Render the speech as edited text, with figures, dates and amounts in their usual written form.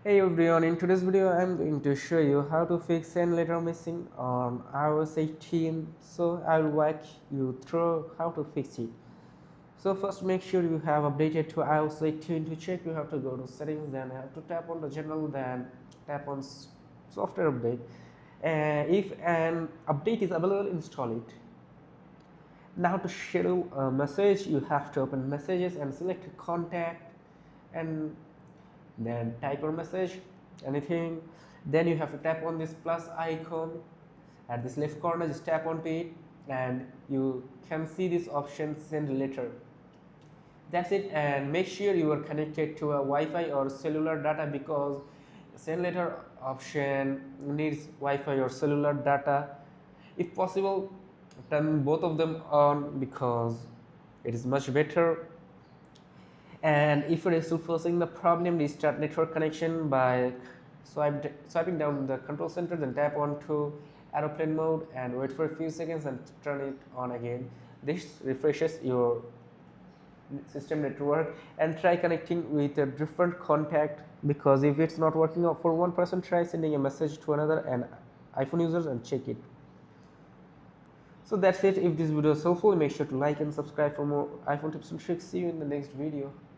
Hey everyone, in today's video I'm going to show you how to fix send letter missing on iOS 18. So I will walk you through how to fix it. So first make sure you have updated to iOS 18. To check you have to go to settings, then you have to tap on the general, then tap on software update. And if an update is available, install it. Now to schedule a message, you have to open messages and select contact and then type your message, anything. Then you have to tap on this plus icon at this left corner, just tap onto it and you can see this option send letter. That's it, and make sure you are connected to a Wi-Fi or cellular data because send letter option needs Wi-Fi or cellular data. If possible, turn both of them on because it is much better. And if it is still facing the problem, restart network connection by swiping down the control center, then tap on to aeroplane mode and wait for a few seconds and turn it on again. This refreshes your system network, and try connecting with a different contact because if it's not working out for one person, try sending a message to another and iPhone users and check it. So that's it. If this video is helpful, make sure to like and subscribe for more iPhone tips and tricks. See you in the next video.